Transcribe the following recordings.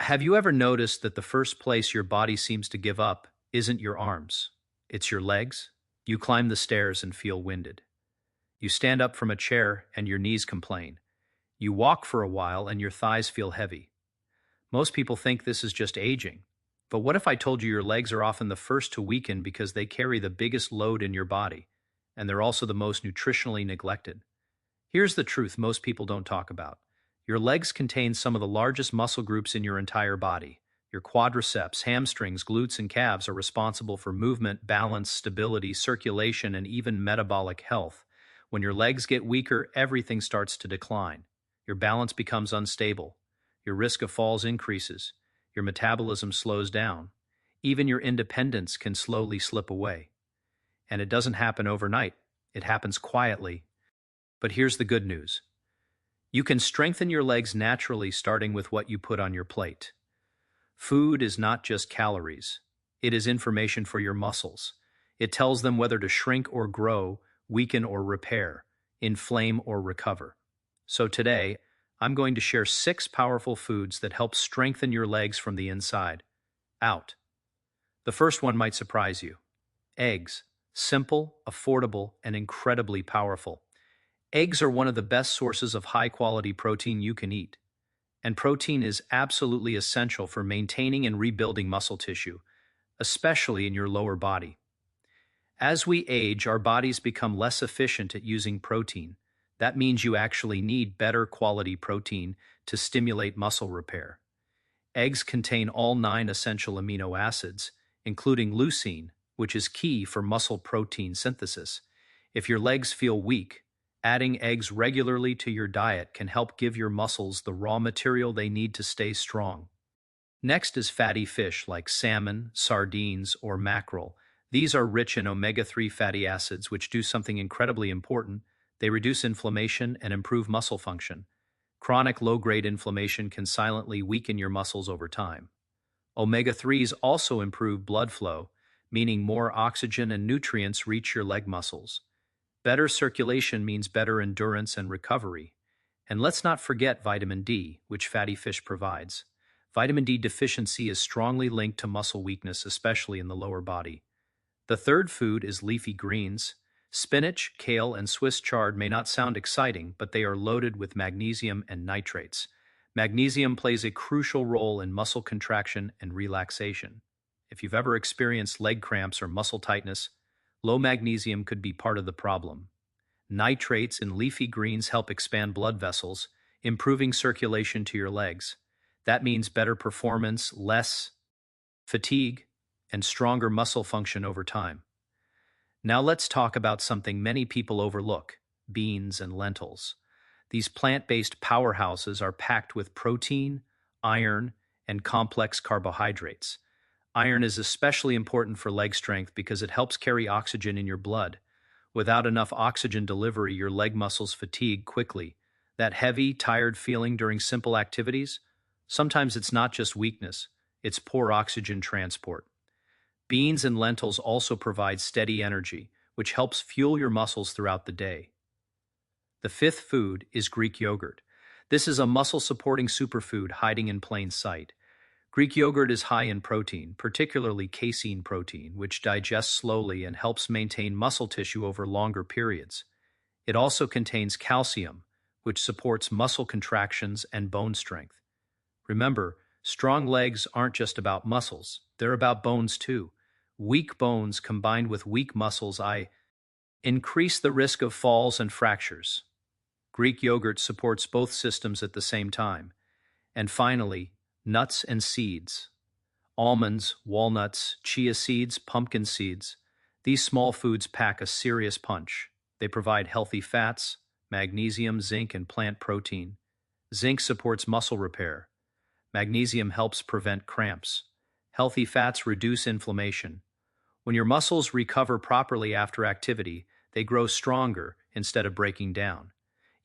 Have you ever noticed that the first place your body seems to give up isn't your arms? It's your legs? You climb the stairs and feel winded. You stand up from a chair and your knees complain. You walk for a while and your thighs feel heavy. Most people think this is just aging. But what if I told you your legs are often the first to weaken because they carry the biggest load in your body, and they're also the most nutritionally neglected? Here's the truth most people don't talk about. Your legs contain some of the largest muscle groups in your entire body. Your quadriceps, hamstrings, glutes, and calves are responsible for movement, balance, stability, circulation, and even metabolic health. When your legs get weaker, everything starts to decline. Your balance becomes unstable. Your risk of falls increases. Your metabolism slows down. Even your independence can slowly slip away. And it doesn't happen overnight. It happens quietly. But here's the good news. You can strengthen your legs naturally starting with what you put on your plate. Food is not just calories. It is information for your muscles. It tells them whether to shrink or grow, weaken or repair, inflame or recover. So today, I'm going to share 6 powerful foods that help strengthen your legs from the inside out. The first one might surprise you. Eggs. Simple, affordable, and incredibly powerful. Eggs are one of the best sources of high-quality protein you can eat. And protein is absolutely essential for maintaining and rebuilding muscle tissue, especially in your lower body. As we age, our bodies become less efficient at using protein. That means you actually need better quality protein to stimulate muscle repair. Eggs contain all 9 essential amino acids, including leucine, which is key for muscle protein synthesis. If your legs feel weak, adding eggs regularly to your diet can help give your muscles the raw material they need to stay strong. Next is fatty fish like salmon, sardines, or mackerel. These are rich in omega-3 fatty acids, which do something incredibly important. They reduce inflammation and improve muscle function. Chronic low-grade inflammation can silently weaken your muscles over time. Omega-3s also improve blood flow, meaning more oxygen and nutrients reach your leg muscles. Better circulation means better endurance and recovery. And let's not forget vitamin D, which fatty fish provides. Vitamin D deficiency is strongly linked to muscle weakness, especially in the lower body. The third food is leafy greens. Spinach, kale, and Swiss chard may not sound exciting, but they are loaded with magnesium and nitrates. Magnesium plays a crucial role in muscle contraction and relaxation. If you've ever experienced leg cramps or muscle tightness, low magnesium could be part of the problem. Nitrates in leafy greens help expand blood vessels, improving circulation to your legs. That means better performance, less fatigue, and stronger muscle function over time. Now let's talk about something many people overlook: beans and lentils. These plant-based powerhouses are packed with protein, iron, and complex carbohydrates. Iron is especially important for leg strength because it helps carry oxygen in your blood. Without enough oxygen delivery, your leg muscles fatigue quickly. That heavy, tired feeling during simple activities? Sometimes it's not just weakness, it's poor oxygen transport. Beans and lentils also provide steady energy, which helps fuel your muscles throughout the day. The fifth food is Greek yogurt. This is a muscle-supporting superfood hiding in plain sight. Greek yogurt is high in protein, particularly casein protein, which digests slowly and helps maintain muscle tissue over longer periods. It also contains calcium, which supports muscle contractions and bone strength. Remember, strong legs aren't just about muscles, they're about bones too. Weak bones combined with weak muscles increase the risk of falls and fractures. Greek yogurt supports both systems at the same time. And finally, nuts and seeds. Almonds, walnuts, chia seeds, pumpkin seeds. These small foods pack a serious punch. They provide healthy fats, magnesium, zinc, and plant protein. Zinc supports muscle repair. Magnesium helps prevent cramps. Healthy fats reduce inflammation. When your muscles recover properly after activity, they grow stronger instead of breaking down.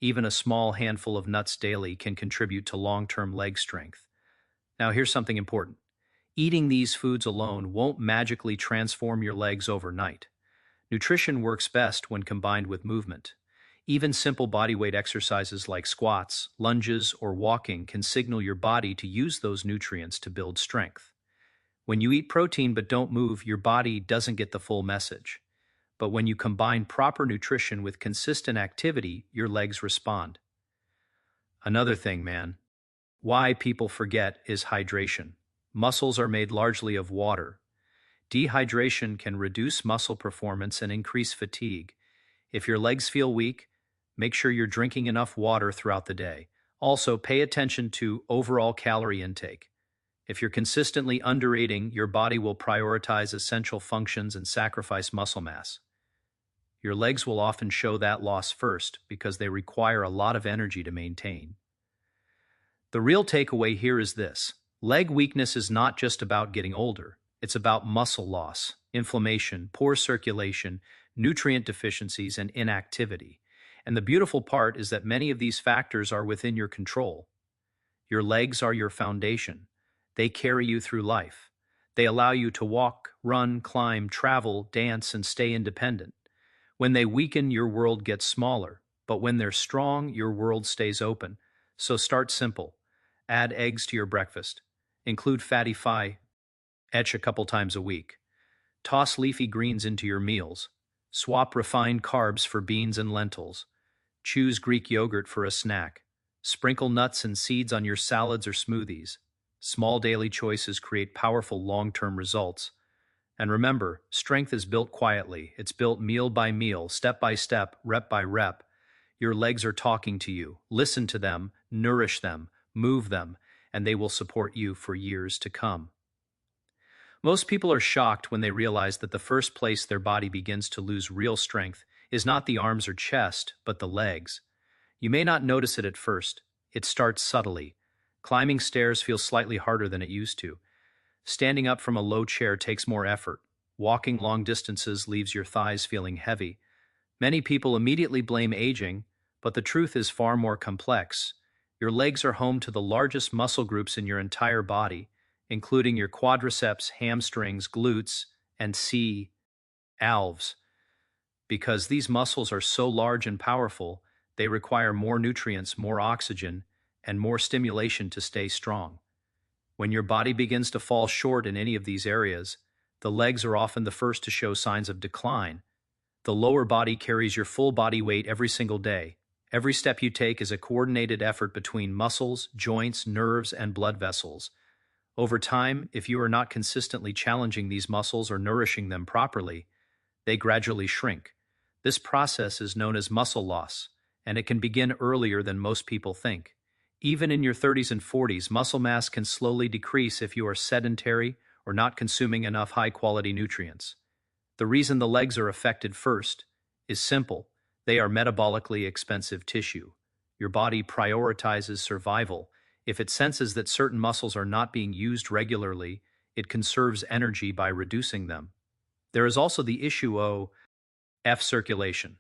Even a small handful of nuts daily can contribute to long-term leg strength. Now here's something important. Eating these foods alone won't magically transform your legs overnight. Nutrition works best when combined with movement. Even simple bodyweight exercises like squats, lunges, or walking can signal your body to use those nutrients to build strength. When you eat protein but don't move, your body doesn't get the full message. But when you combine proper nutrition with consistent activity, your legs respond. Another thing, man, why people forget is hydration. Muscles are made largely of water. Dehydration can reduce muscle performance and increase fatigue. If your legs feel weak, make sure you're drinking enough water throughout the day. Also, pay attention to overall calorie intake. If you're consistently undereating, your body will prioritize essential functions and sacrifice muscle mass. Your legs will often show that loss first because they require a lot of energy to maintain. The real takeaway here is this: leg weakness is not just about getting older, it's about muscle loss, inflammation, poor circulation, nutrient deficiencies, and inactivity. And the beautiful part is that many of these factors are within your control. Your legs are your foundation. They carry you through life. They allow you to walk, run, climb, travel, dance, and stay independent. When they weaken, your world gets smaller. But when they're strong, your world stays open. So start simple. Add eggs to your breakfast. Include fatty etch a couple times a week. Toss leafy greens into your meals. Swap refined carbs for beans and lentils. Choose Greek yogurt for a snack. Sprinkle nuts and seeds on your salads or smoothies. Small daily choices create powerful long-term results. And remember, strength is built quietly. It's built meal by meal, step by step, rep by rep. Your legs are talking to you. Listen to them, nourish them, move them, and they will support you for years to come. Most people are shocked when they realize that the first place their body begins to lose real strength is not the arms or chest, but the legs. You may not notice it at first. It starts subtly. Climbing stairs feels slightly harder than it used to. Standing up from a low chair takes more effort. Walking long distances leaves your thighs feeling heavy. Many people immediately blame aging, but the truth is far more complex. Your legs are home to the largest muscle groups in your entire body, including your quadriceps, hamstrings, glutes, and calves. Because these muscles are so large and powerful, they require more nutrients, more oxygen, and more stimulation to stay strong. When your body begins to fall short in any of these areas, the legs are often the first to show signs of decline. The lower body carries your full body weight every single day. Every step you take is a coordinated effort between muscles, joints, nerves, and blood vessels. Over time, if you are not consistently challenging these muscles or nourishing them properly, they gradually shrink. This process is known as muscle loss, and it can begin earlier than most people think. Even in your 30s and 40s, muscle mass can slowly decrease if you are sedentary or not consuming enough high-quality nutrients. The reason the legs are affected first is simple. They are metabolically expensive tissue. Your body prioritizes survival. If it senses that certain muscles are not being used regularly, it conserves energy by reducing them. There is also the issue of circulation.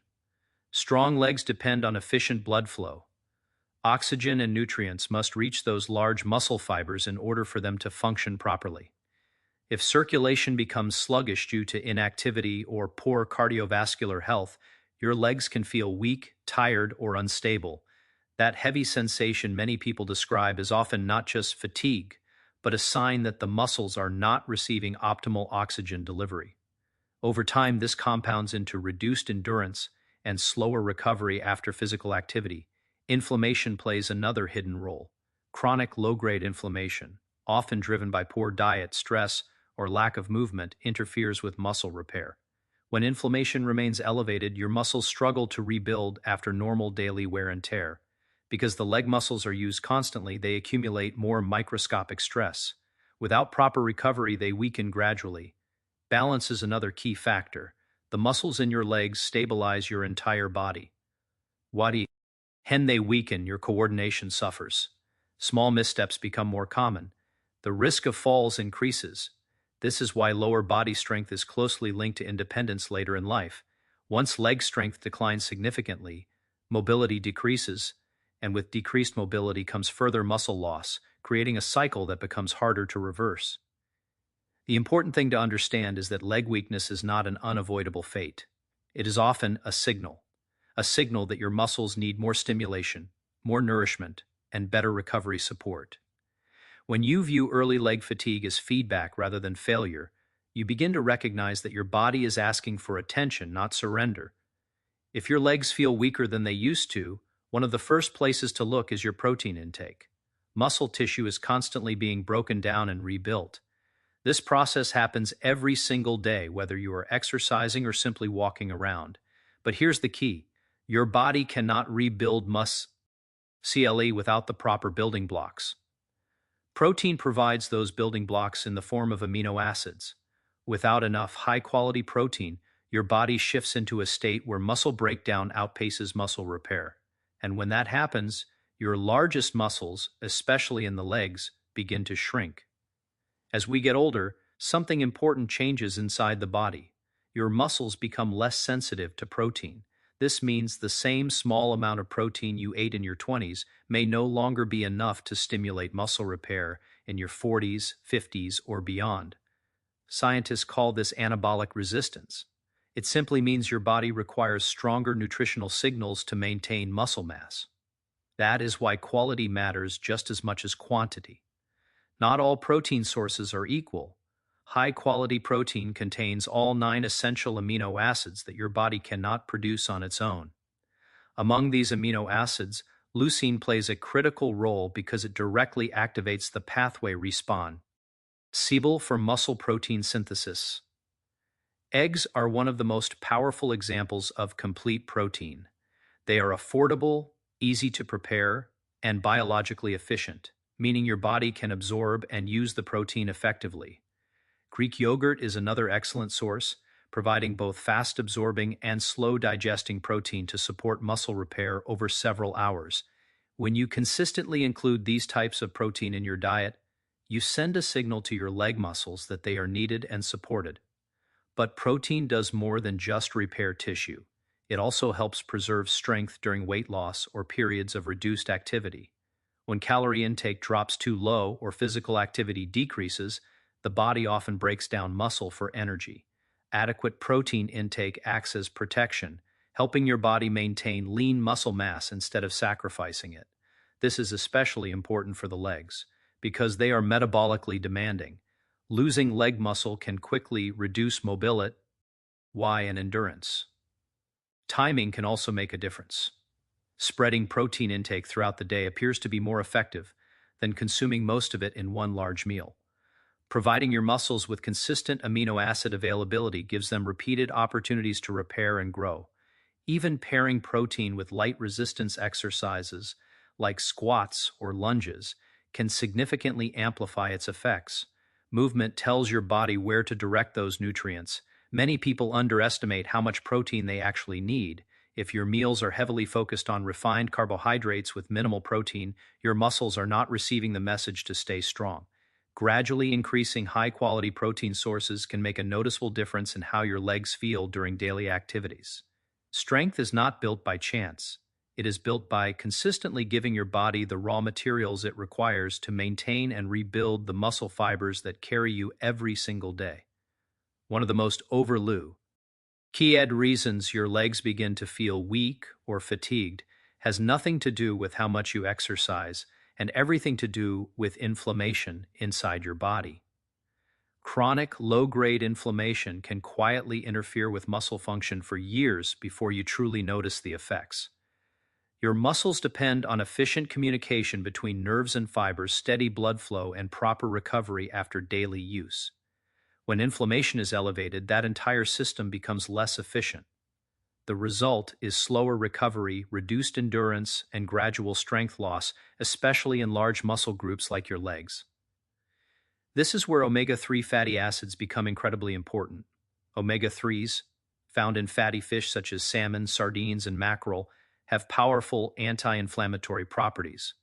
Strong legs depend on efficient blood flow. Oxygen and nutrients must reach those large muscle fibers in order for them to function properly. If circulation becomes sluggish due to inactivity or poor cardiovascular health, your legs can feel weak, tired, or unstable. That heavy sensation many people describe is often not just fatigue, but a sign that the muscles are not receiving optimal oxygen delivery. Over time, this compounds into reduced endurance and slower recovery after physical activity. Inflammation plays another hidden role. Chronic low-grade inflammation, often driven by poor diet, stress, or lack of movement, interferes with muscle repair. When inflammation remains elevated, your muscles struggle to rebuild after normal daily wear and tear. Because the leg muscles are used constantly, they accumulate more microscopic stress. Without proper recovery, they weaken gradually. Balance is another key factor. The muscles in your legs stabilize your entire body. When they weaken, your coordination suffers. Small missteps become more common. The risk of falls increases. This is why lower body strength is closely linked to independence later in life. Once leg strength declines significantly, mobility decreases, and with decreased mobility comes further muscle loss, creating a cycle that becomes harder to reverse. The important thing to understand is that leg weakness is not an unavoidable fate. It is often a signal. a signal that your muscles need more stimulation, more nourishment, and better recovery support. When you view early leg fatigue as feedback rather than failure, you begin to recognize that your body is asking for attention, not surrender. If your legs feel weaker than they used to, one of the first places to look is your protein intake. Muscle tissue is constantly being broken down and rebuilt. This process happens every single day, whether you are exercising or simply walking around. But here's the key. Your body cannot rebuild CLE without the proper building blocks. Protein provides those building blocks in the form of amino acids. Without enough high-quality protein, your body shifts into a state where muscle breakdown outpaces muscle repair. And when that happens, your largest muscles, especially in the legs, begin to shrink. As we get older, something important changes inside the body. Your muscles become less sensitive to protein. This means the same small amount of protein you ate in your 20s may no longer be enough to stimulate muscle repair in your 40s, 50s, or beyond. Scientists call this anabolic resistance. It simply means your body requires stronger nutritional signals to maintain muscle mass. That is why quality matters just as much as quantity. Not all protein sources are equal. High-quality protein contains all 9 essential amino acids that your body cannot produce on its own. Among these amino acids, leucine plays a critical role because it directly activates the pathway responsible for muscle protein synthesis. Eggs are one of the most powerful examples of complete protein. They are affordable, easy to prepare, and biologically efficient, meaning your body can absorb and use the protein effectively. Greek yogurt is another excellent source, providing both fast-absorbing and slow-digesting protein to support muscle repair over several hours. When you consistently include these types of protein in your diet, you send a signal to your leg muscles that they are needed and supported. But protein does more than just repair tissue. It also helps preserve strength during weight loss or periods of reduced activity. When calorie intake drops too low or physical activity decreases, the body often breaks down muscle for energy. Adequate protein intake acts as protection, helping your body maintain lean muscle mass instead of sacrificing it. This is especially important for the legs, because they are metabolically demanding. Losing leg muscle can quickly reduce mobility and endurance. Timing can also make a difference. Spreading protein intake throughout the day appears to be more effective than consuming most of it in one large meal. Providing your muscles with consistent amino acid availability gives them repeated opportunities to repair and grow. Even pairing protein with light resistance exercises like squats or lunges can significantly amplify its effects. Movement tells your body where to direct those nutrients. Many people underestimate how much protein they actually need. If your meals are heavily focused on refined carbohydrates with minimal protein, your muscles are not receiving the message to stay strong. Gradually increasing high-quality protein sources can make a noticeable difference in how your legs feel during daily activities. Strength is not built by chance. It is built by consistently giving your body the raw materials it requires to maintain and rebuild the muscle fibers that carry you every single day. One of the most overlooked key reasons your legs begin to feel weak or fatigued has nothing to do with how much you exercise and everything to do with inflammation inside your body. Chronic low-grade inflammation can quietly interfere with muscle function for years before you truly notice the effects. Your muscles depend on efficient communication between nerves and fibers, steady blood flow, and proper recovery after daily use. When inflammation is elevated, that entire system becomes less efficient. The result is slower recovery, reduced endurance, and gradual strength loss, especially in large muscle groups like your legs. This is where omega-3 fatty acids become incredibly important. Omega-3s, found in fatty fish such as salmon, sardines, and mackerel, have powerful anti-inflammatory properties.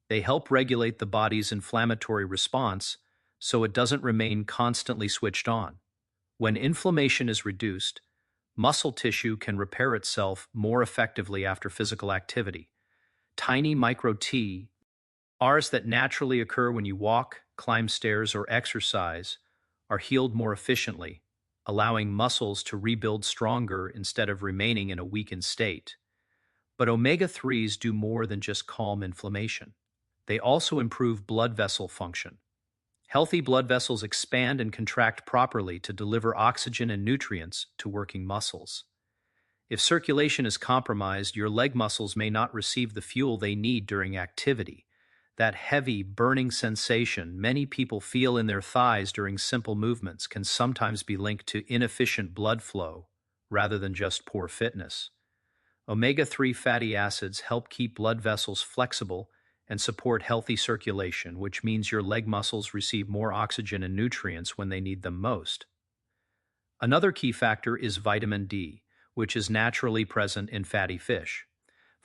They help regulate the body's inflammatory response so it doesn't remain constantly switched on. When inflammation is reduced, muscle tissue can repair itself more effectively after physical activity. Tiny micro-TRs that naturally occur when you walk, climb stairs, or exercise are healed more efficiently, allowing muscles to rebuild stronger instead of remaining in a weakened state. But omega-3s do more than just calm inflammation. They also improve blood vessel function. Healthy blood vessels expand and contract properly to deliver oxygen and nutrients to working muscles. If circulation is compromised, your leg muscles may not receive the fuel they need during activity. That heavy, burning sensation many people feel in their thighs during simple movements can sometimes be linked to inefficient blood flow rather than just poor fitness. Omega-3 fatty acids help keep blood vessels flexible and support healthy circulation, which means your leg muscles receive more oxygen and nutrients when they need them most. Another key factor is vitamin D, which is naturally present in fatty fish.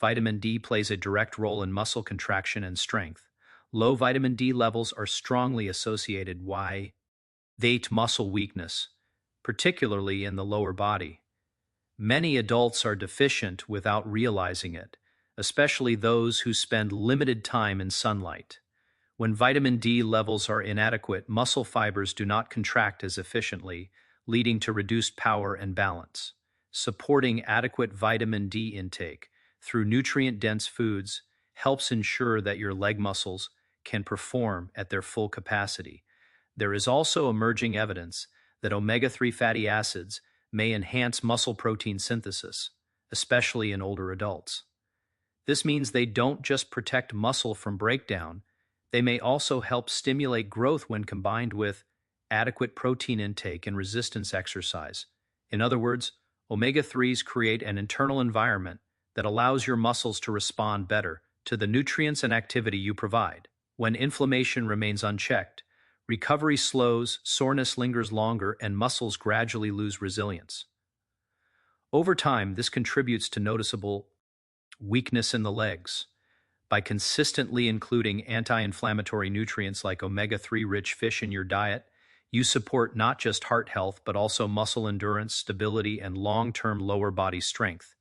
Vitamin D plays a direct role in muscle contraction and strength. Low vitamin D levels are strongly associated with muscle weakness, particularly in the lower body. Many adults are deficient without realizing it, especially those who spend limited time in sunlight. When vitamin D levels are inadequate, muscle fibers do not contract as efficiently, leading to reduced power and balance. Supporting adequate vitamin D intake through nutrient-dense foods helps ensure that your leg muscles can perform at their full capacity. There is also emerging evidence that omega-3 fatty acids may enhance muscle protein synthesis, especially in older adults. This means they don't just protect muscle from breakdown, they may also help stimulate growth when combined with adequate protein intake and resistance exercise. In other words, omega-3s create an internal environment that allows your muscles to respond better to the nutrients and activity you provide. When inflammation remains unchecked, recovery slows, soreness lingers longer, and muscles gradually lose resilience. Over time, this contributes to noticeable weakness in the legs. By consistently including anti-inflammatory nutrients like omega-3 rich fish in your diet, you support not just heart health but also muscle endurance, stability, and long-term lower body strength.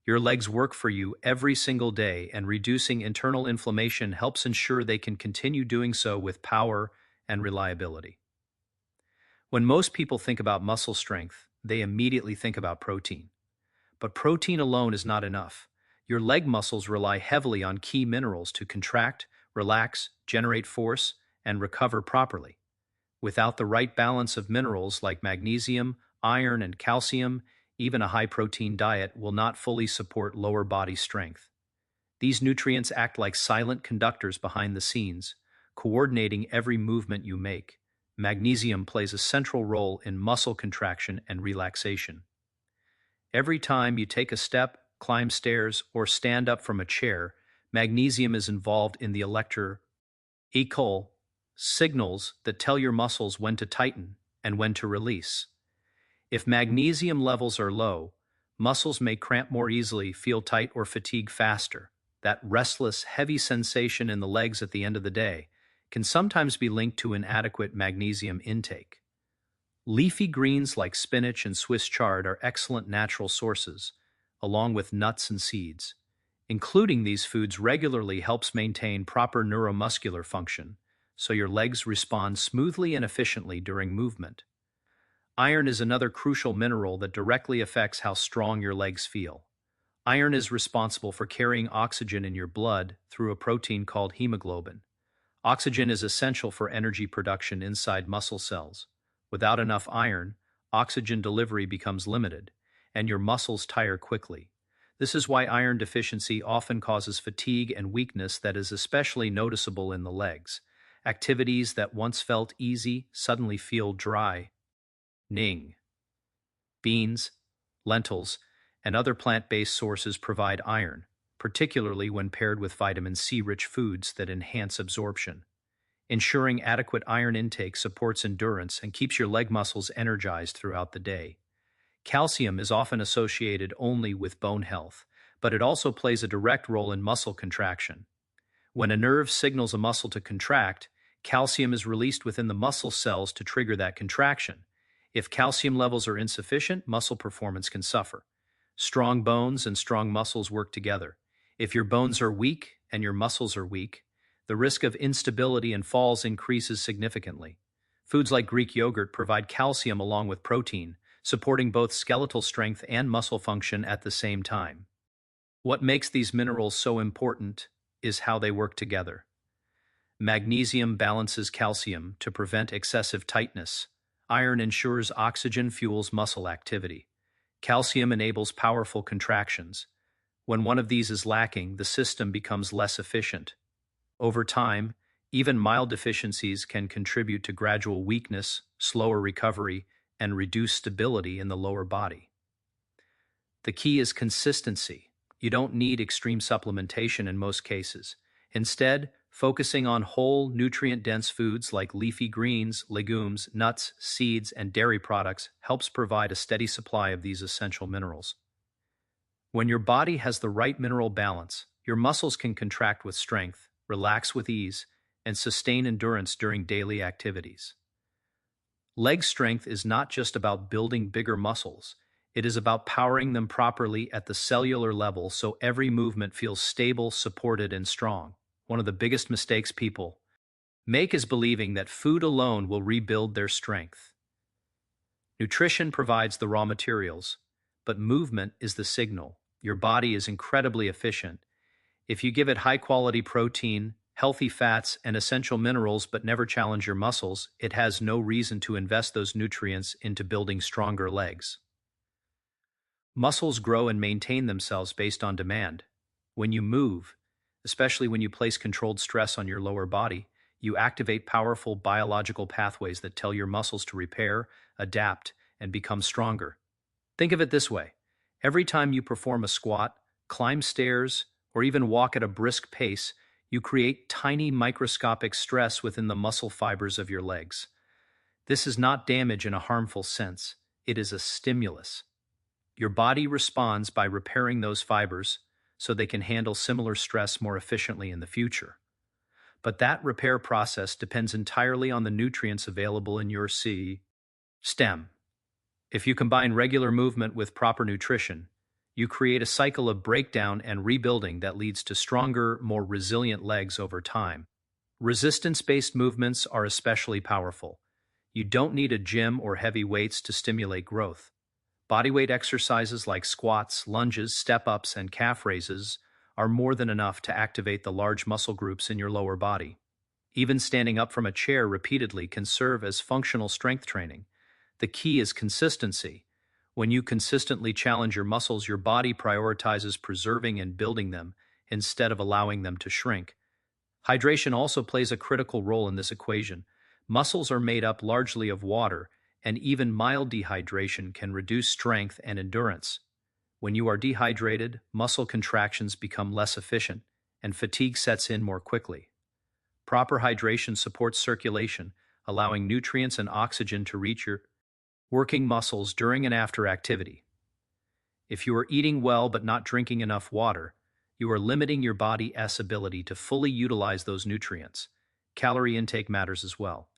Your legs work for you every single day, and reducing internal inflammation helps ensure they can continue doing so with power and reliability. When most people think about muscle strength, they immediately think about protein. But protein alone is not enough. Your leg muscles rely heavily on key minerals to contract, relax, generate force, and recover properly. Without the right balance of minerals like magnesium, iron, and calcium, even a high-protein diet will not fully support lower body strength. These nutrients act like silent conductors behind the scenes, coordinating every movement you make. Magnesium plays a central role in muscle contraction and relaxation. Every time you take a step, climb stairs, or stand up from a chair, magnesium is involved in the electrical signals that tell your muscles when to tighten and when to release. If magnesium levels are low, muscles may cramp more easily, feel tight, or fatigue faster. That restless, heavy sensation in the legs at the end of the day can sometimes be linked to inadequate magnesium intake. Leafy greens like spinach and Swiss chard are excellent natural sources, along with nuts and seeds. Including these foods regularly helps maintain proper neuromuscular function, so your legs respond smoothly and efficiently during movement. Iron is another crucial mineral that directly affects how strong your legs feel. Iron is responsible for carrying oxygen in your blood through a protein called hemoglobin. Oxygen is essential for energy production inside muscle cells. Without enough iron, oxygen delivery becomes limited, and your muscles tire quickly. This is why iron deficiency often causes fatigue and weakness that is especially noticeable in the legs. Activities that once felt easy suddenly feel dry. Beans, lentils, and other plant-based sources provide iron, particularly when paired with vitamin C-rich foods that enhance absorption. Ensuring adequate iron intake supports endurance and keeps your leg muscles energized throughout the day. Calcium is often associated only with bone health, but it also plays a direct role in muscle contraction. When a nerve signals a muscle to contract, calcium is released within the muscle cells to trigger that contraction. If calcium levels are insufficient, muscle performance can suffer. Strong bones and strong muscles work together. If your bones are weak and your muscles are weak, the risk of instability and falls increases significantly. Foods like Greek yogurt provide calcium along with protein, supporting both skeletal strength and muscle function at the same time. What makes these minerals so important is how they work together. Magnesium balances calcium to prevent excessive tightness. Iron ensures oxygen fuels muscle activity. Calcium enables powerful contractions. When one of these is lacking, the system becomes less efficient. Over time, even mild deficiencies can contribute to gradual weakness, slower recovery, and reduced stability in the lower body. The key is consistency. You don't need extreme supplementation in most cases. Instead, focusing on whole, nutrient-dense foods like leafy greens, legumes, nuts, seeds, and dairy products helps provide a steady supply of these essential minerals. When your body has the right mineral balance, your muscles can contract with strength, relax with ease, and sustain endurance during daily activities. Leg strength is not just about building bigger muscles. It is about powering them properly at the cellular level so every movement feels stable, supported, and strong. One of the biggest mistakes people make is believing that food alone will rebuild their strength. Nutrition provides the raw materials, but movement is the signal. Your body is incredibly efficient. If you give it high-quality protein, healthy fats, and essential minerals but never challenge your muscles, it has no reason to invest those nutrients into building stronger legs. Muscles grow and maintain themselves based on demand. When you move, especially when you place controlled stress on your lower body, you activate powerful biological pathways that tell your muscles to repair, adapt, and become stronger. Think of it this way. Every time you perform a squat, climb stairs, or even walk at a brisk pace, you create tiny microscopic stress within the muscle fibers of your legs. This is not damage in a harmful sense. It is a stimulus. Your body responds by repairing those fibers so they can handle similar stress more efficiently in the future. But that repair process depends entirely on the nutrients available in your stem. If you combine regular movement with proper nutrition, you create a cycle of breakdown and rebuilding that leads to stronger, more resilient legs over time. Resistance-based movements are especially powerful. You don't need a gym or heavy weights to stimulate growth. Bodyweight exercises like squats, lunges, step-ups, and calf raises are more than enough to activate the large muscle groups in your lower body. Even standing up from a chair repeatedly can serve as functional strength training. The key is consistency. When you consistently challenge your muscles, your body prioritizes preserving and building them instead of allowing them to shrink. Hydration also plays a critical role in this equation. Muscles are made up largely of water, and even mild dehydration can reduce strength and endurance. When you are dehydrated, muscle contractions become less efficient, and fatigue sets in more quickly. Proper hydration supports circulation, allowing nutrients and oxygen to reach your working muscles during and after activity. If you are eating well but not drinking enough water, you are limiting your body's ability to fully utilize those nutrients. Calorie intake matters as well.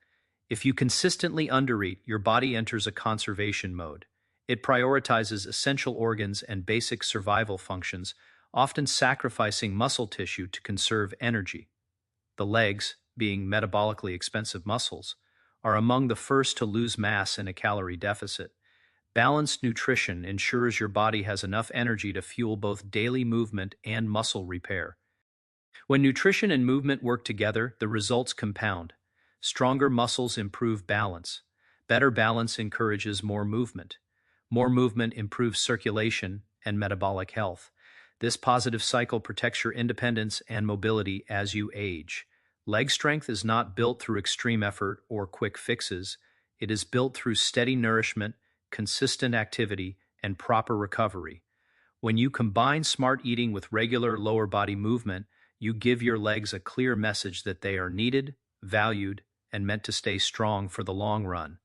If you consistently undereat, your body enters a conservation mode. It prioritizes essential organs and basic survival functions, often sacrificing muscle tissue to conserve energy. The legs, being metabolically expensive muscles, are among the first to lose mass in a calorie deficit. Balanced nutrition ensures your body has enough energy to fuel both daily movement and muscle repair. When nutrition and movement work together, the results compound. Stronger muscles improve balance. Better balance encourages more movement. More movement improves circulation and metabolic health. This positive cycle protects your independence and mobility as you age. Leg strength is not built through extreme effort or quick fixes. It is built through steady nourishment, consistent activity, and proper recovery. When you combine smart eating with regular lower body movement, you give your legs a clear message that they are needed, valued, and meant to stay strong for the long run.